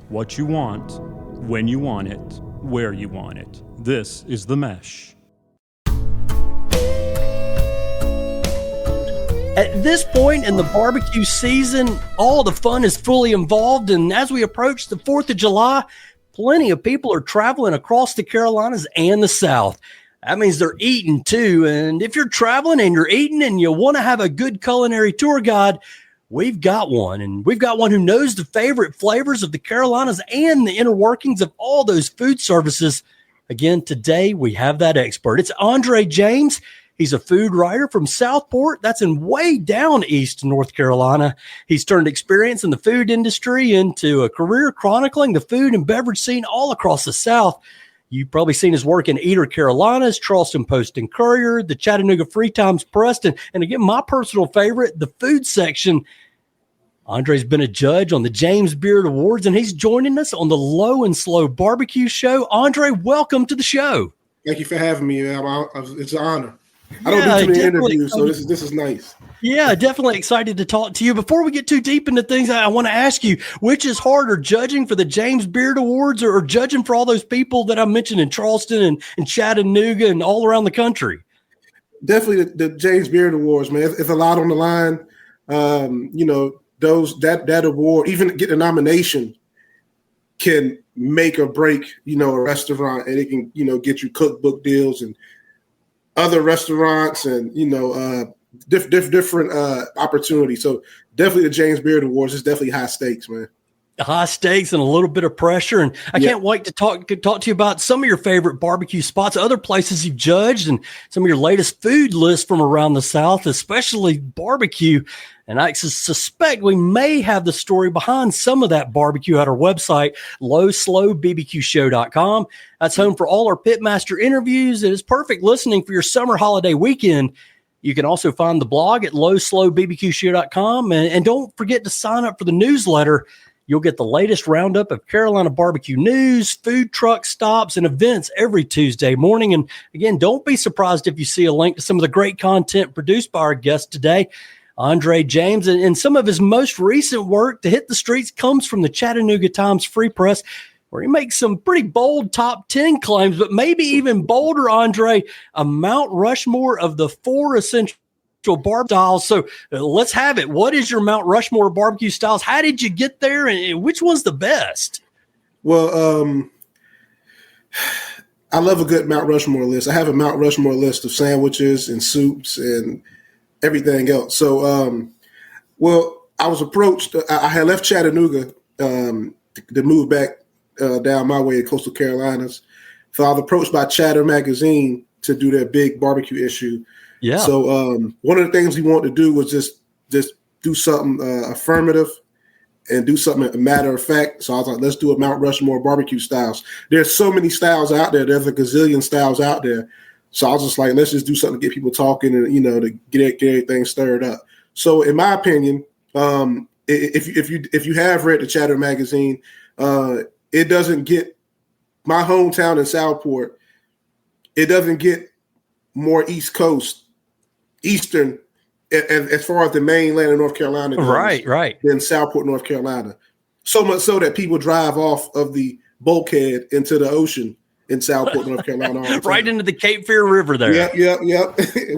What you want, when you want it, where you want it. This is The Mesh. At this point in the barbecue season, all the fun is fully involved, and as we approach the 4th of July, plenty of people are traveling across the Carolinas and the South. That means they're eating too, and if you're traveling and you're eating and you want to have a good culinary tour guide, we've got one, and we've got one who knows the favorite flavors of the Carolinas and the inner workings of all those food services. Again, today we have that expert. It's Andre James. He's a food writer from Southport. That's in way down east North Carolina. He's turned experience in the food industry into a career chronicling the food and beverage scene all across the South. You've probably seen his work in Eater Carolinas, Charleston Post and Courier, the Chattanooga Free Times Press, and again, my personal favorite, the food section. Andre's been a judge on the James Beard Awards, and he's joining us on the Low and Slow Barbecue Show. Andre, welcome to the show. Thank you for having me. It's an honor. I don't do too many interviews, so this is nice. Yeah, definitely excited to talk to you. Before we get too deep into things, I want to ask you, which is harder, judging for the James Beard Awards or judging for all those people that I mentioned in Charleston and Chattanooga and all around the country? Definitely the James Beard Awards, man. It's a lot on the line. That award, even getting a nomination, can make or break, a restaurant, and it can, get you cookbook deals and other restaurants and, different opportunities. So definitely the James Beard Awards is definitely high stakes, man. High stakes and a little bit of pressure. And I can't wait to talk to you about some of your favorite barbecue spots, other places you've judged, and some of your latest food lists from around the South, especially barbecue. And I suspect we may have the story behind some of that barbecue at our website, lowslowbbqshow.com. That's home for all our pitmaster interviews. It is perfect listening for your summer holiday weekend. You can also find the blog at lowslowbbqshow.com. And don't forget to sign up for the newsletter. You'll get the latest roundup of Carolina barbecue news, food truck stops, and events every Tuesday morning. And again, don't be surprised if you see a link to some of the great content produced by our guest today, Andre James. And some of his most recent work to hit the streets comes from the Chattanooga Times Free Press, where he makes some pretty bold top 10 claims, but maybe even bolder, Andre, a Mount Rushmore of the 4 essential barbecue styles. So let's have it. What is your Mount Rushmore barbecue styles? How did you get there, and which one's the best? Well, I love a good Mount Rushmore list. I have a Mount Rushmore list of sandwiches and soups and everything else. So, I was approached. I had left Chattanooga to move back down my way to coastal Carolinas. So I was approached by Chatter Magazine to do their big barbecue issue. Yeah. So one of the things we wanted to do was just do something affirmative and do something a matter of fact. So I was like, let's do a Mount Rushmore barbecue styles. There's so many styles out there. There's a gazillion styles out there. So I was just like, let's just do something to get people talking and, to get everything stirred up. So in my opinion, if you have read the Chatter Magazine, it doesn't get my hometown in Southport. It doesn't get more Eastern, as far as the mainland of North Carolina goes, right, than Southport, North Carolina. So much so that people drive off of the bulkhead into the ocean in Southport, North Carolina. Right into the Cape Fear River there. Yep.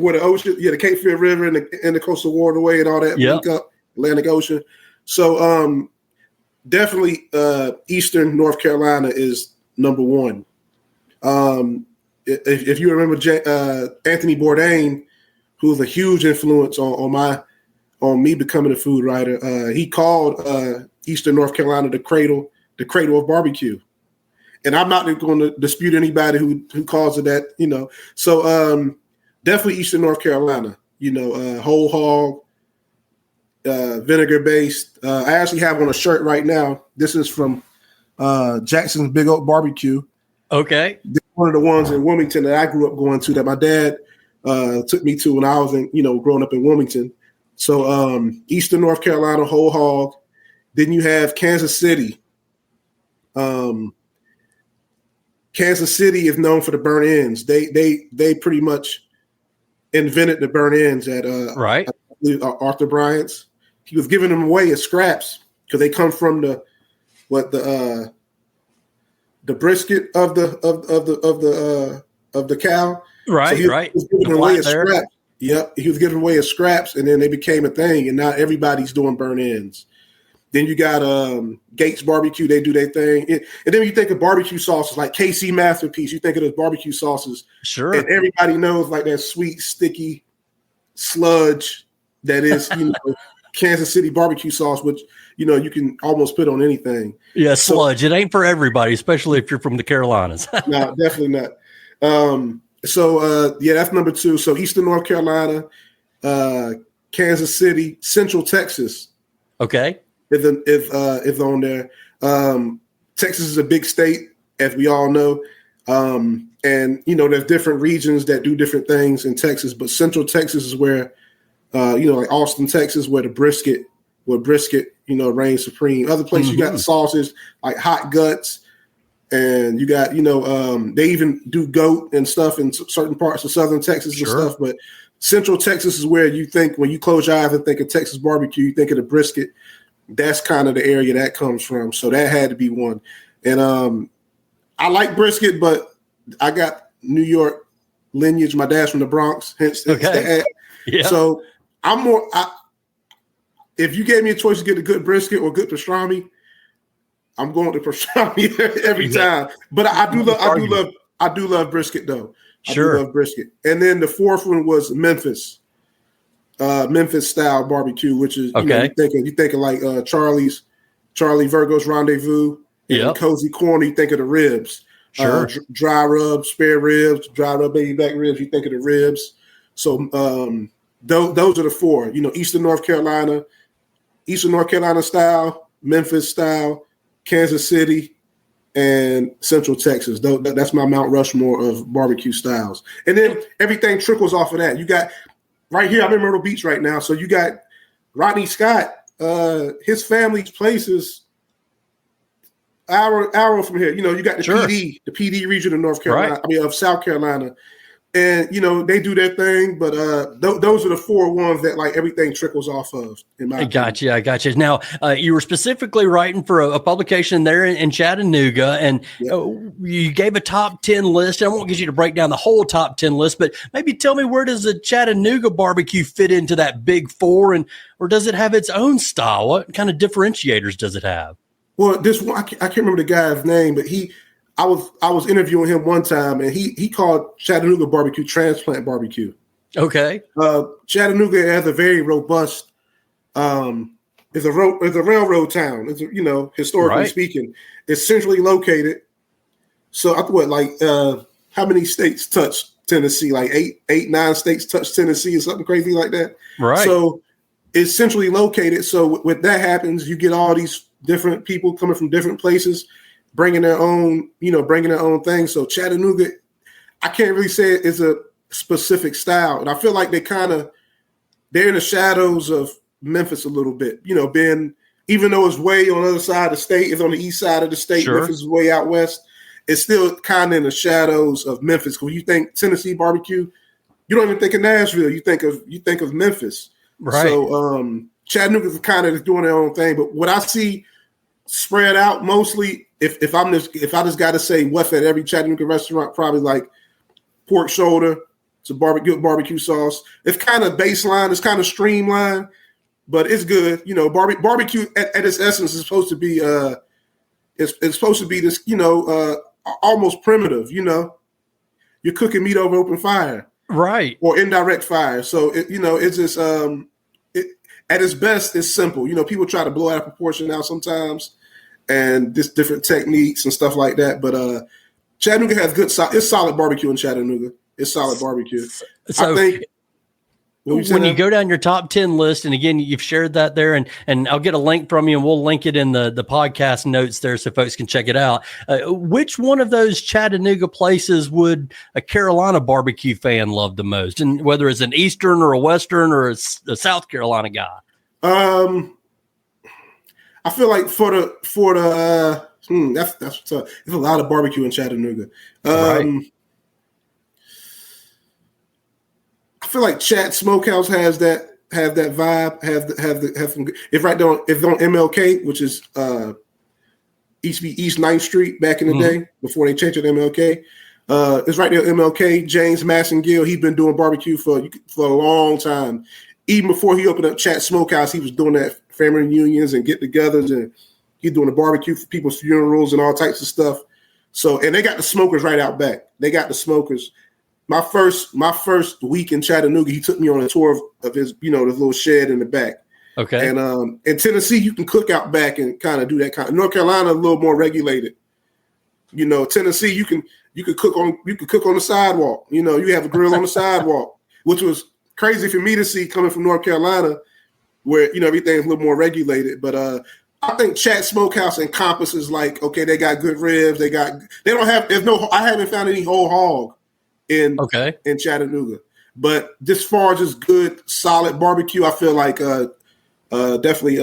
Where the ocean, the Cape Fear River and the coastal waterway and all that link up, Atlantic Ocean. So definitely Eastern North Carolina is number one. If you remember Anthony Bourdain, who was a huge influence on me becoming a food writer, he called Eastern North Carolina the cradle of barbecue. And I'm not going to dispute anybody who calls it that, So definitely Eastern North Carolina, whole hog, vinegar based. I actually have on a shirt right now. This is from Jackson's Big Oak Barbecue. Okay. One of the ones in Wilmington that I grew up going to, that my dad took me to when I was growing up in Wilmington. So Eastern North Carolina, whole hog. Then you have Kansas City. Kansas City is known for the burnt ends. They pretty much invented the burnt ends at Arthur Bryant's. He was giving them away as scraps because they come from the what the brisket of the cow. Right, so he right. was giving The away flat a there. scrap. Yep, he was giving away a scraps, and then they became a thing, and now everybody's doing burn ends. Then you got Gates Barbecue, they do their thing. And then when you think of barbecue sauces like KC Masterpiece, you think of those barbecue sauces. Sure. And everybody knows like that sweet, sticky sludge that is, Kansas City barbecue sauce, which, you can almost put on anything. Yeah, sludge. It ain't for everybody, especially if you're from the Carolinas. No, definitely not. That's number 2. So Eastern North Carolina, Kansas City, Central Texas. Okay. If on there. Texas is a big state, as we all know. And there's different regions that do different things in Texas, but Central Texas is where, like Austin, Texas, where brisket, reigns supreme. Other places you got the sauces like hot guts, and you got, they even do goat and stuff in certain parts of Southern Texas and stuff. But Central Texas is where you think, when you close your eyes and think of Texas barbecue, you think of the brisket. That's kind of the area that comes from. So that had to be one. And I like brisket, but I got New York lineage. My dad's from the Bronx, hence that. Yeah. So I'm more. If you gave me a choice to get a good brisket or good pastrami, I'm going to pastrami every time. But I do love brisket though. Sure. I do love brisket. And then the 4th one was Memphis style barbecue, which is you think of like Charlie Virgo's Rendezvous, and Cozy Corner. You think of the ribs, dry rub, spare ribs, dry rub baby back ribs. You think of the ribs. So those are the 4. Eastern North Carolina style, Memphis style, Kansas City, and Central Texas. That's my Mount Rushmore of barbecue styles. And then everything trickles off of that. You got. Right here, I'm in Myrtle Beach right now. So you got Rodney Scott, his family's place is hour from here. You got the PD region of North Carolina, of South Carolina. And, they do their thing. But those are the 4 ones that like everything trickles off of. I got you. Now, you were specifically writing for a publication there in Chattanooga, and you gave a top 10 list. I won't get you to break down the whole top 10 list, but maybe tell me, where does the Chattanooga barbecue fit into that big 4, or does it have its own style? What kind of differentiators does it have? Well, this one, I can't remember the guy's name, but I was interviewing him one time, and he called Chattanooga barbecue transplant barbecue. Okay. Chattanooga has a very robust. It's a railroad town. It's historically speaking, it's centrally located. So I thought, how many states touch Tennessee? Like 9 states touch Tennessee or something crazy like that. Right. So it's centrally located. So when that happens, you get all these different people coming from different places, bringing their own thing. So Chattanooga, I can't really say it's a specific style. And I feel like they're in the shadows of Memphis a little bit, being, even though it's way on the other side of the state, it's on the east side of the state. Sure. Memphis is way out west. It's still kind of in the shadows of Memphis. When you think Tennessee barbecue, you don't even think of Nashville. You think of Memphis. Right. So Chattanooga's kind of doing their own thing. But what I see spread out mostly, if I just got to say what's at every Chattanooga restaurant, probably like pork shoulder. It's a good barbecue sauce. It's kind of baseline. It's kind of streamlined, but it's good. Barbecue at its essence is supposed to be it's supposed to be this, almost primitive. You're cooking meat over open fire, right, or indirect fire. So it's just at its best, it's simple. People try to blow out of proportion now sometimes, and just different techniques and stuff like that. But Chattanooga has it's solid barbecue in Chattanooga. It's solid barbecue. So I think when you go down your top 10 list, and again, you've shared that there, and I'll get a link from you, and we'll link it in the podcast notes there so folks can check it out. Which one of those Chattanooga places would a Carolina barbecue fan love the most? And whether it's an Eastern or a Western or a South Carolina guy? I feel like for the that's tough. There's a lot of barbecue in Chattanooga. Right. I feel like Chat Smokehouse has that vibe. Have some. If on MLK, which is used to be East 9th Street back in the day before they changed it to MLK. It's right there, MLK. James Massengill, he's been doing barbecue for a long time. Even before he opened up Chat Smokehouse, he was doing that family reunions and get-togethers, and he's doing the barbecue for people's funerals and all types of stuff. So, and they got the smokers right out back. They got the smokers. My first week in Chattanooga, he took me on a tour of his, this little shed in the back. Okay. And in Tennessee, you can cook out back and kind of do that kind of. North Carolina, a little more regulated. Tennessee, you can cook on the sidewalk. You have a grill on the sidewalk, which was crazy for me to see coming from North Carolina, where everything's a little more regulated. But I think Chat Smokehouse encompasses like, okay, they got good ribs. I haven't found any whole hog in Chattanooga. But as far as just good, solid barbecue, I feel like definitely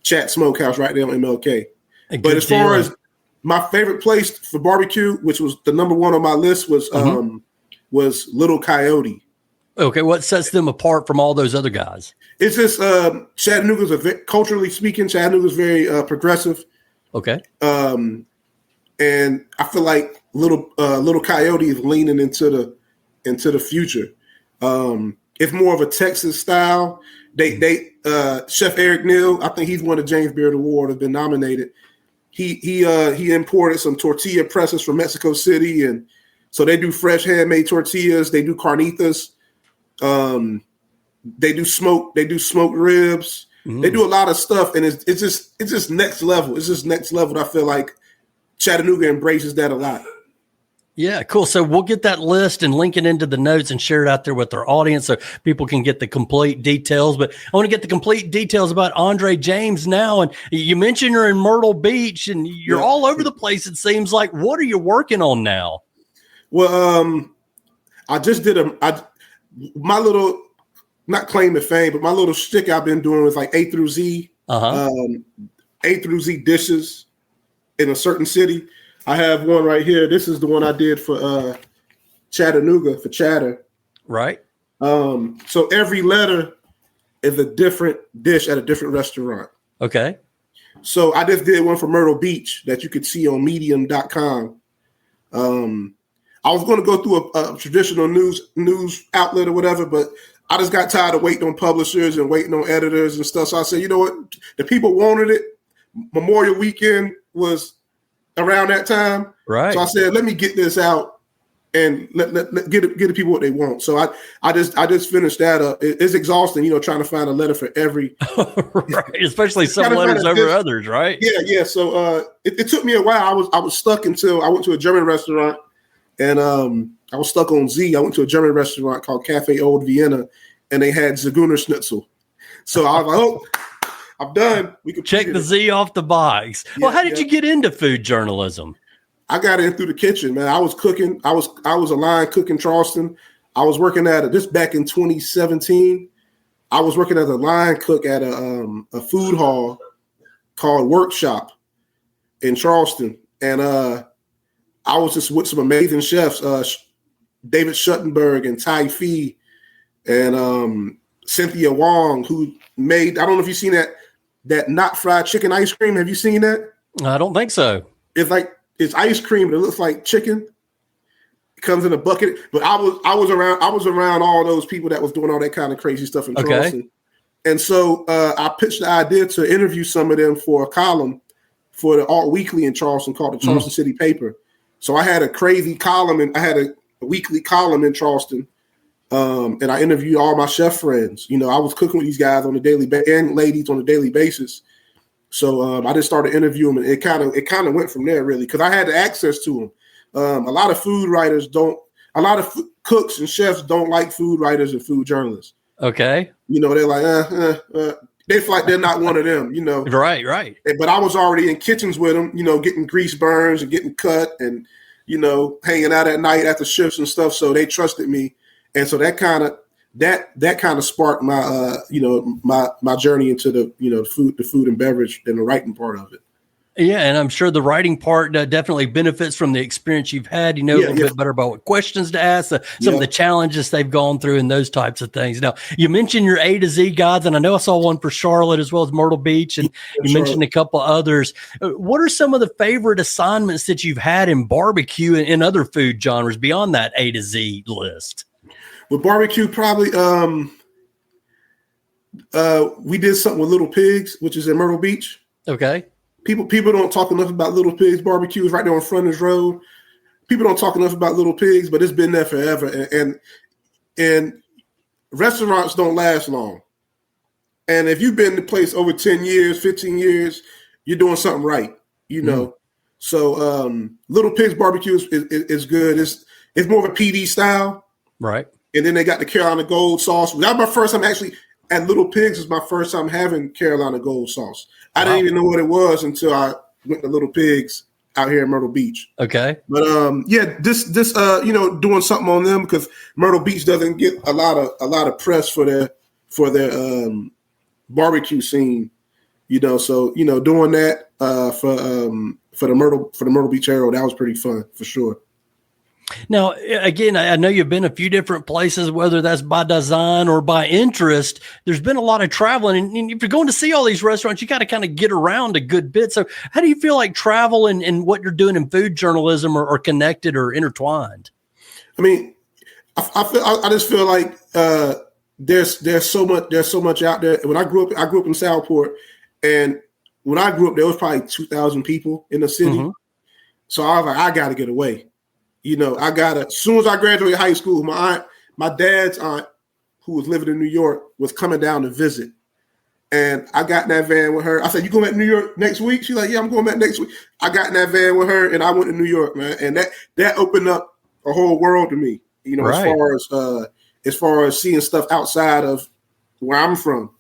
Chat Smokehouse right there on MLK. But as far as my favorite place for barbecue, which was the number one on my list, was Little Coyote. Okay, what sets them apart from all those other guys? It's just Chattanooga's culturally speaking, Chattanooga's very progressive. Okay. And I feel like Little Coyote is leaning into the future. It's more of a Texas style. They Chef Eric Neal, I think he's won the James Beard Award, has been nominated. He imported some tortilla presses from Mexico City, and so they do fresh handmade tortillas. They do carnitas. They do smoked ribs. They do a lot of stuff, and it's just next level. It's just next level. I feel like Chattanooga embraces that a lot. Yeah, cool. So we'll get that list and link it into the notes and share it out there with our audience so people can get the complete details. But I want to get the complete details about Andre James now. And you mentioned you're in Myrtle Beach and you're all over the place, it seems like. What are you working on now? Well, I just did my little, not claim to fame, but my little shtick I've been doing with like A through Z, A through Z dishes in a certain city. I have one right here. This is the one I did for Chattanooga, for Chatter. Right. So every letter is a different dish at a different restaurant. Okay. So I just did one for Myrtle Beach that you could see on medium.com. I was going to go through a traditional news outlet or whatever, but I just got tired of waiting on publishers and waiting on editors and stuff. So I said, you know what? The people wanted it. Memorial Weekend was around that time. Right. So I said, let me get this out and let get the people what they want. So I just finished that up. It's exhausting, trying to find a letter for every right. Especially some letters over others, right? Yeah. So it took me a while. I was stuck until I went to a German restaurant, and I was stuck on Z. I went to a German restaurant called Cafe Old Vienna, and they had Zigeuner Schnitzel. So I was like, oh, I'm done. We can check the Z off the box. Yeah, well, how did you get into food journalism? I got in through the kitchen, man. I was cooking. I was a line cook in Charleston. I was working at this back in 2017. I was working as a line cook at a food hall called Workshop in Charleston, and I was just with some amazing chefs, David Schuttenberg and Tai Fee, and Cynthia Wong, who made, I don't know if you've seen that not fried chicken ice cream. Have you seen that? I don't think so. It's ice cream, but it looks like chicken. It comes in a bucket. But I was around all those people that was doing all that kind of crazy stuff in Charleston. And so I pitched the idea to interview some of them for a column for the Alt Weekly in Charleston called the Charleston City Paper. So I had a crazy column, and I had a weekly column in Charleston. And I interviewed all my chef friends. I was cooking with these guys on a daily and ladies on a daily basis. So I just started interviewing them, and it kind of went from there, really, because I had the access to them. A lot of food writers cooks and chefs don't like food writers and food journalists. Okay. They're like, they feel like they're not one of them, Right. But I was already in kitchens with them, getting grease burns and getting cut and, hanging out at night after shifts and stuff. So they trusted me. And so that kind of sparked my my journey into the the food and beverage and the writing part of it. Yeah, and I'm sure the writing part definitely benefits from the experience you've had. You know a Yeah, little yeah, bit better about what questions to ask, some of yeah. the challenges they've gone through, and those types of things. Now, you mentioned your A to Z guides, and I know I saw one for Charlotte as well as Myrtle Beach, and Yeah, you mentioned Charlotte. a couple others. What are some of the favorite assignments that you've had in barbecue and other food genres beyond that A to Z list? With barbecue, probably we did something with Little Pigs, which is in Myrtle Beach. Okay. People don't talk enough about Little Pigs barbecue. It's right there on Frontage Road. People don't talk enough about Little Pigs, but it's been there forever. And restaurants don't last long. And if you've been in the place over 10 years, 15 years, you're doing something right, you know. So Little Pigs barbecue is good. It's more of a PD style. Right. And then they got the Carolina Gold sauce. That was my first time actually at Little Pigs. Is my first time having Carolina Gold sauce. I didn't even know what it was until I went to Little Pigs out here in Myrtle Beach. Okay. But this doing something on them because Myrtle Beach doesn't get a lot of press for their barbecue scene, you know. So doing that for the Myrtle Beach Herald, that was pretty fun for sure. Now, again, I know you've been a few different places, whether that's by design or by interest. There's been a lot of traveling, and if you're going to see all these restaurants, you got to kind of get around a good bit. So how do you feel like travel and what you're doing in food journalism are connected or intertwined? I mean, I just feel like there's so much out there. When I grew up in Southport, and when I grew up, there was probably 2,000 people in the city. Mm-hmm. So I was like, I got to get away. As soon as I graduated high school, my dad's aunt, who was living in New York, was coming down to visit. And I got in that van with her. I said, "You going back to New York next week?" She's like, "Yeah, I'm going back next week." I got in that van with her and I went to New York, man. And that opened up a whole world to me, right. as far as seeing stuff outside of where I'm from,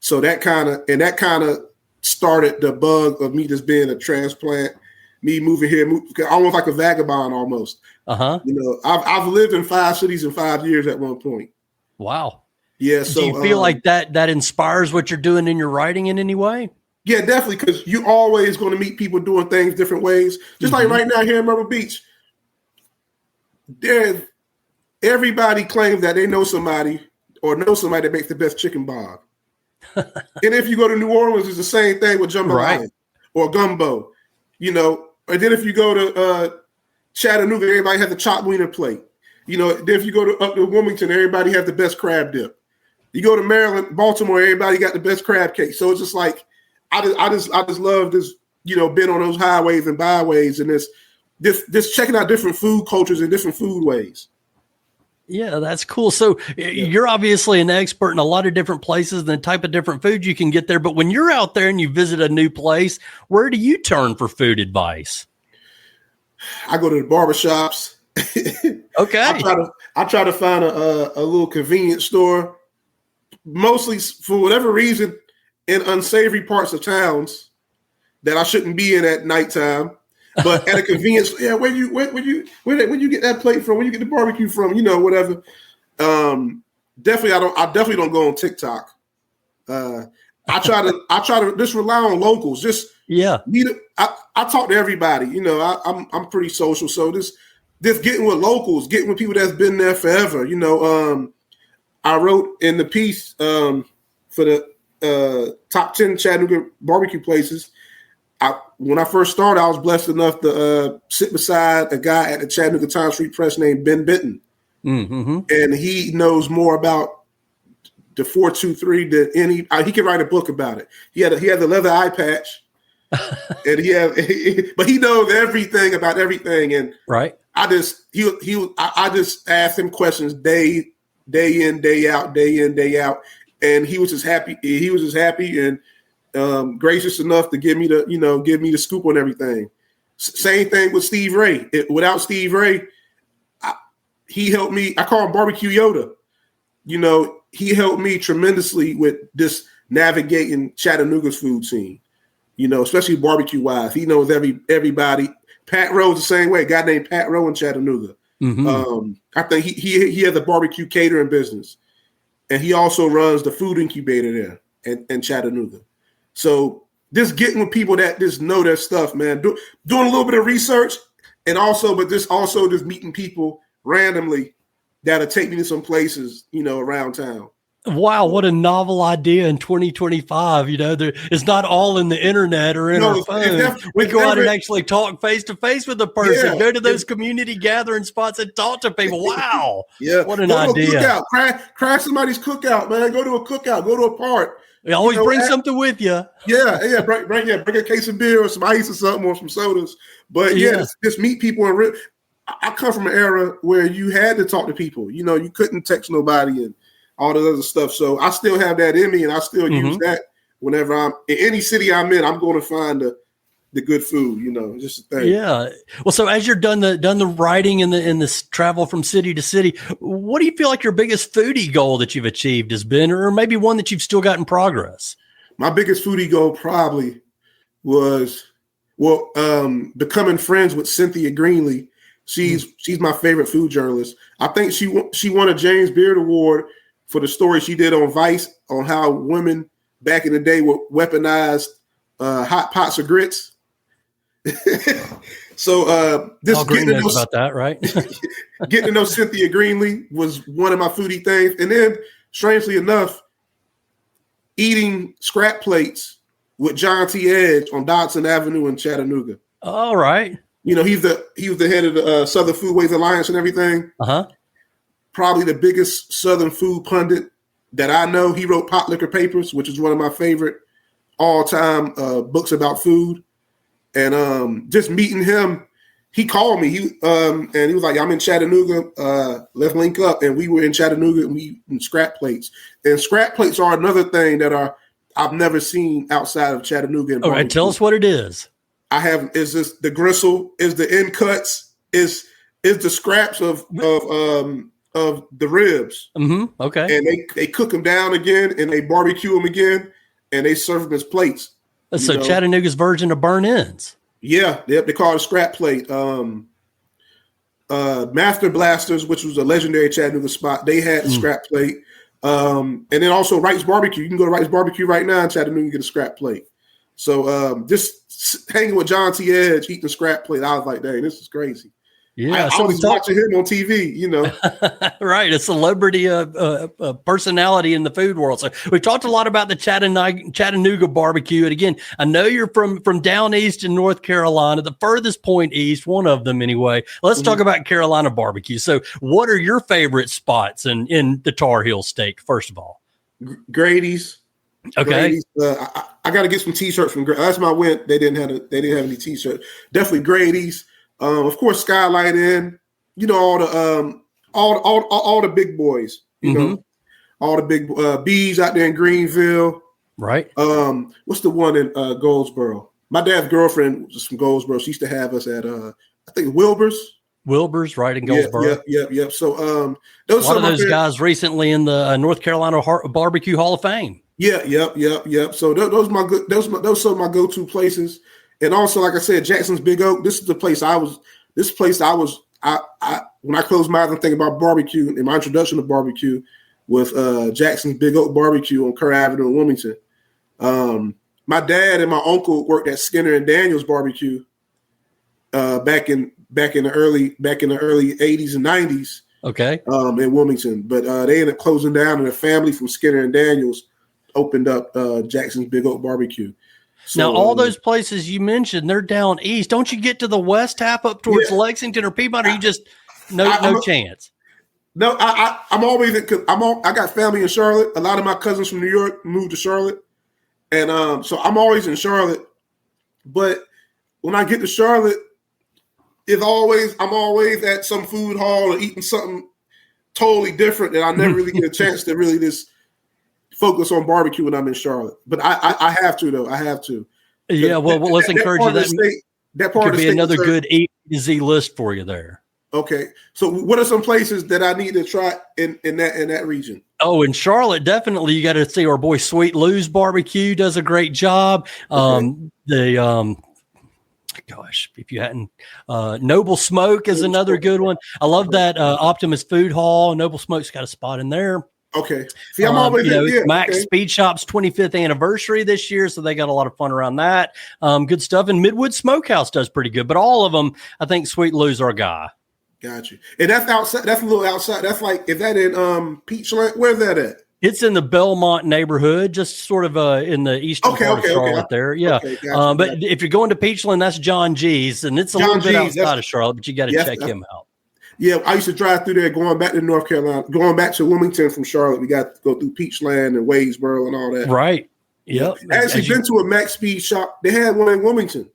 So that kind of started the bug of me just being a transplant. Me moving here, almost like a vagabond, almost. I've lived in 5 cities in 5 years at one point. Wow. Yeah. So do you feel like that inspires what you're doing in your writing in any way? Yeah, definitely, because you're always going to meet people doing things different ways. Just like right now here in Myrtle Beach, everybody claims that they know somebody that makes the best chicken bob. And if you go to New Orleans, it's the same thing with jambalaya or gumbo, And then if you go to Chattanooga, everybody has the chopped wiener plate. Then if you go up to Wilmington, everybody has the best crab dip. You go to Maryland, Baltimore, everybody got the best crab cake. So it's just like I just love this, being on those highways and byways and this checking out different food cultures and different food ways. Yeah, that's cool. So you're obviously an expert in a lot of different places and the type of different food you can get there. But when you're out there and you visit a new place, where do you turn for food advice? I go to the barbershops. Okay. I try to find a little convenience store, mostly for whatever reason in unsavory parts of towns that I shouldn't be in at nighttime. But at a convenience, where you get that plate from? Where you get the barbecue from? Whatever. Definitely, I definitely don't go on TikTok. I try to just rely on locals. I talk to everybody. I'm pretty social, so just getting with locals, getting with people that's been there forever. I wrote in the piece for the top 10 Chattanooga barbecue places. When I first started, I was blessed enough to sit beside a guy at the Chattanooga Times Street Press named Ben Benton. Mm-hmm. And he knows more about the 423 than any. He could write a book about it. He had the leather eye patch, and but he knows everything about everything. And right, I just asked him questions day in, day out, and he was just happy. He was just happy and gracious enough to give me the scoop on everything. Same thing with Steve Ray. Without Steve Ray, he helped me. I call him Barbecue Yoda. He helped me tremendously with this navigating Chattanooga's food scene. Especially barbecue wise. He knows everybody. Pat Rowe's the same way. A guy named Pat Rowe in Chattanooga. Mm-hmm. I think he has a barbecue catering business, and he also runs the food incubator there in Chattanooga. So just getting with people that just know their stuff, man. Doing a little bit of research, and also just meeting people randomly that'll take me to some places, around town. Wow, what a novel idea in 2025. It's not all in the internet or in our phone. We go out and actually talk face to face with the person, go to those community gathering spots and talk to people. Wow. Yeah. What an idea. Crash somebody's cookout, man. Go to a cookout, go to a park. You always bring something with you. Yeah. Bring a case of beer or some ice or something or some sodas. But just meet people. I come from an era where you had to talk to people. You couldn't text nobody and all the other stuff. So I still have that in me, and I still use that whenever I'm in any city I'm in. I'm going to find the good food, just a thing. Yeah. Well, so as you're done the writing and this travel from city to city, what do you feel like your biggest foodie goal that you've achieved has been, or maybe one that you've still got in progress? My biggest foodie goal probably was, becoming friends with Cynthia Greenlee. She's my favorite food journalist. I think she won a James Beard Award for the story she did on Vice on how women back in the day were weaponized hot pots of grits. So just getting to know about that, right? getting to know Cynthia Greenlee was one of my foodie things. And then, strangely enough, eating scrap plates with John T. Edge on Dodson Avenue in Chattanooga. All right. He was the head of the Southern Foodways Alliance and everything. Probably the biggest Southern food pundit that I know. He wrote Pot Liquor Papers, which is one of my favorite all-time books about food. And just meeting him, he called me. And he was like, "I'm in Chattanooga. Let's link up." And we were in Chattanooga, and we eating scrap plates. And scrap plates are another thing that I've never seen outside of Chattanooga. All right, tell us what it is. Is this the gristle? Is the end cuts? Is the scraps of the ribs? Okay. And they cook them down again, and they barbecue them again, and they serve them as plates. So Chattanooga's version of burn ends. Yeah, they call it a scrap plate. Master Blasters, which was a legendary Chattanooga spot, they had a scrap plate. And then also Wright's Barbecue. You can go to Wright's Barbecue right now in Chattanooga and get a scrap plate. So just hanging with John T. Edge, eating a scrap plate, I was like, dang, this is crazy. Yeah, I was watching him on TV, Right, a celebrity personality in the food world. So we've talked a lot about the Chattanooga barbecue. And again, I know you're from down east in North Carolina, the furthest point east, one of them anyway. Let's talk about Carolina barbecue. So what are your favorite spots in the Tar Heel State, first of all? Grady's. Okay. Grady's, I got to get some T-shirts from Grady's. Last time I went, they didn't have any T-shirts. Definitely Grady's. Of course, Skylight Inn. All the big boys. All the big B's out there in Greenville. Right. What's the one in Goldsboro? My dad's girlfriend was from Goldsboro. She used to have us at I think Wilbur's, right, in Goldsboro. Yeah. So those a lot of those guys recently in the North Carolina Barbecue Hall of Fame. Yeah. So those are some of my go-to places. And also, like I said, Jackson's Big Oak. This is the place I was. When I close my eyes and think about barbecue, in my introduction to barbecue, with Jackson's Big Oak Barbecue on Kerr Avenue in Wilmington. My dad and my uncle worked at Skinner and Daniels Barbecue back in the early 80s and 90s. Okay. In Wilmington, but they ended up closing down, and a family from Skinner and Daniels opened up Jackson's Big Oak Barbecue. So, now, all those places you mentioned, they're down east. Don't you get to the west half up towards Lexington or Peabody? Or you just no chance? No, I'm always I got family in Charlotte. A lot of my cousins from New York moved to Charlotte, and so I'm always in Charlotte. But when I get to Charlotte, I'm always at some food hall or eating something totally different, and I never really get a chance to really just focus on barbecue when I'm in Charlotte. But I have to, though. I have to. Yeah, well, let's encourage you. That part could be another good A to Z list for you there. Okay. So what are some places that I need to try in that region? Oh, in Charlotte, definitely you got to see our boy Sweet Lou's Barbecue does a great job. Gosh, if you hadn't, Noble Smoke is another good one. I love that Optimus Food Hall. Noble Smoke's got a spot in there. Okay. See, I'm always it's Max Speed Shop's 25th anniversary this year, so they got a lot of fun around that. Good stuff. And Midwood Smokehouse does pretty good, but all of them, I think Sweet Lou's our guy. Got you. And that's outside. That's a little outside. That's like, is that in Peachland? Where's that at? It's in the Belmont neighborhood, just sort of in the eastern part of Charlotte there. Yeah. Okay, gotcha, but if you're going to Peachland, that's John G's, and it's a little bit outside of Charlotte, but you got to check him out. Yeah, I used to drive through there going back to North Carolina, going back to Wilmington from Charlotte. We got to go through Peachland and Wadesboro and all that. Right. Yep. I actually been to a Max Speed shop. They had one in Wilmington.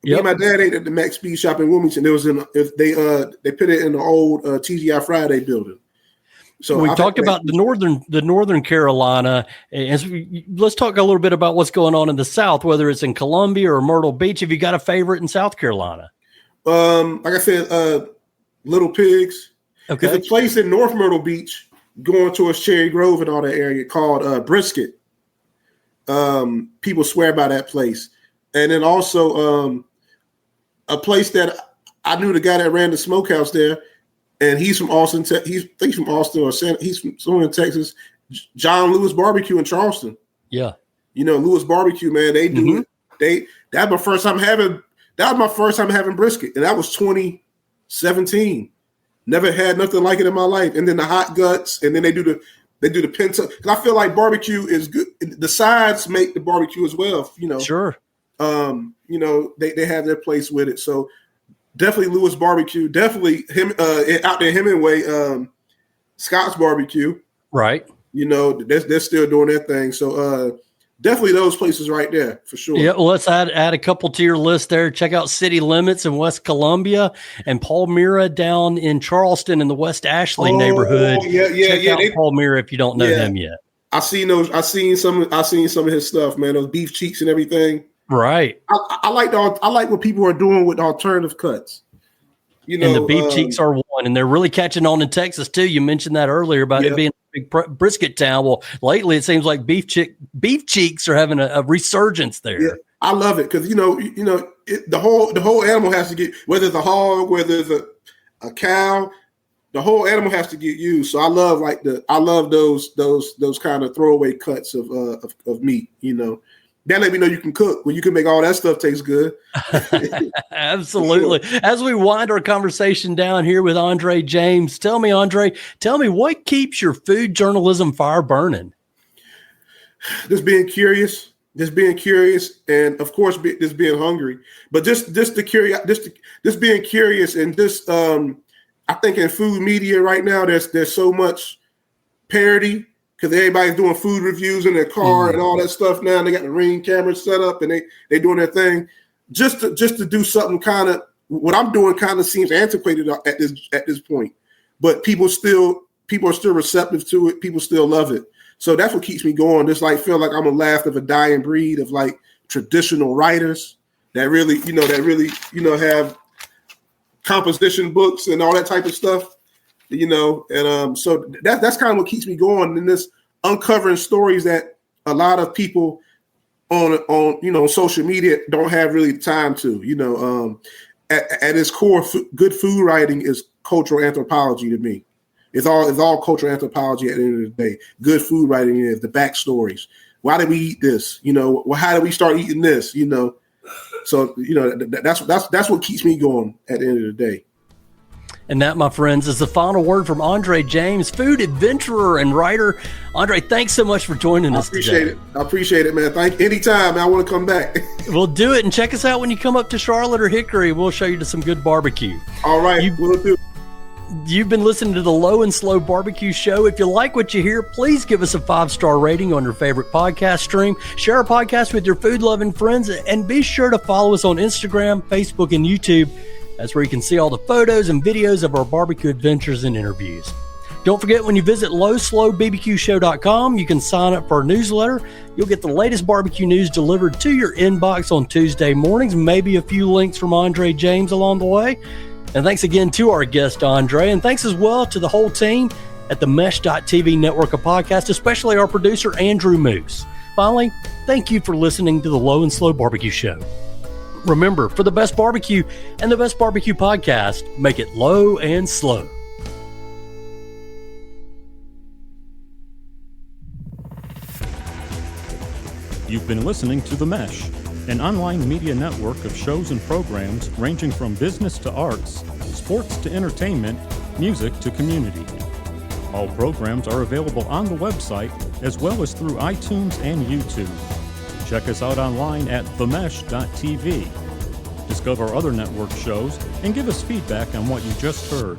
Me and my dad ate at the Max Speed shop in Wilmington. It was they put it in the old TGI Friday building. So we talked about the Northern Carolina. Let's talk a little bit about what's going on in the South, whether it's in Columbia or Myrtle Beach. Have you got a favorite in South Carolina? Like I said, Little Pigs. Okay. There's a place in North Myrtle Beach going towards Cherry Grove and all that area called Brisket. People swear by that place. And then also a place that I knew the guy that ran the smokehouse there, and he's from Austin. He's from Austin or he's from somewhere in Texas. John Lewis Barbecue in Charleston. Yeah, Lewis Barbecue, man. They do it. That was my first time having. That was my first time having brisket, and that was 2017. Never had nothing like it in my life. And then the hot guts, and then they do the pinto. Because I feel like barbecue is good. The sides make the barbecue as well. Sure. They have their place with it. So definitely Lewis Barbecue. Definitely him out there Hemingway, Scott's Barbecue. Right. They're still doing their thing. So definitely those places right there for sure. Yeah, well, let's add a couple to your list there. Check out City Limits in West Columbia and Palmyra down in Charleston in the West Ashley neighborhood. Check out Palmyra if you don't know him yet. I seen some of his stuff, man. Those beef cheeks and everything. Right. I like what people are doing with alternative cuts. And the beef cheeks are one, and they're really catching on in Texas too. You mentioned that earlier about it being a big brisket town. Well, lately it seems like beef cheeks are having a resurgence there. Yeah, I love it because the whole animal has to get, whether it's a hog, whether it's a cow, the whole animal has to get used. So I love those kind of throwaway cuts of meat. That let me know you can cook when you can make all that stuff taste good. Absolutely. As we wind our conversation down here with Andre James, tell me what keeps your food journalism fire burning? Just being curious, and of course, just being hungry. But just being curious, and just I think in food media right now, there's so much parody. Because everybody's doing food reviews in their car and all that stuff now. And they got the Ring cameras set up and they doing their thing. Just to do something kind of what I'm doing kind of seems antiquated at this point. But people are still receptive to it. People still love it. So that's what keeps me going. Just like feel like I'm a last of a dying breed of like traditional writers that really have composition books and all that type of stuff. So that's kind of what keeps me going in this uncovering stories that a lot of people on social media don't have really time to. At its core, good food writing is cultural anthropology to me. It's all cultural anthropology at the end of the day. Good food writing is the backstories. Why did we eat this? How did we start eating this? So that's what keeps me going at the end of the day. And that, my friends, is the final word from Andre James, food adventurer and writer. Andre, thanks so much for joining us today. I appreciate it, man. Anytime, man, I want to come back. We'll do it. And check us out when you come up to Charlotte or Hickory. We'll show you to some good barbecue. All right, we'll do. You've been listening to the Low and Slow Barbecue Show. If you like what you hear, please give us a 5-star rating on your favorite podcast stream. Share our podcast with your food-loving friends. And be sure to follow us on Instagram, Facebook, and YouTube. That's where you can see all the photos and videos of our barbecue adventures and interviews. Don't forget, when you visit lowslowbbqshow.com, you can sign up for our newsletter. You'll get the latest barbecue news delivered to your inbox on Tuesday mornings, maybe a few links from Andre James along the way. And thanks again to our guest, Andre, and thanks as well to the whole team at the Mesh.tv network of podcasts, especially our producer, Andrew Moose. Finally, thank you for listening to the Low and Slow Barbecue Show. Remember, for the best barbecue and the best barbecue podcast, make it low and slow. You've been listening to The Mesh, an online media network of shows and programs ranging from business to arts, sports to entertainment, music to community. All programs are available on the website as well as through iTunes and YouTube. Check us out online at themesh.tv. Discover other network shows and give us feedback on what you just heard.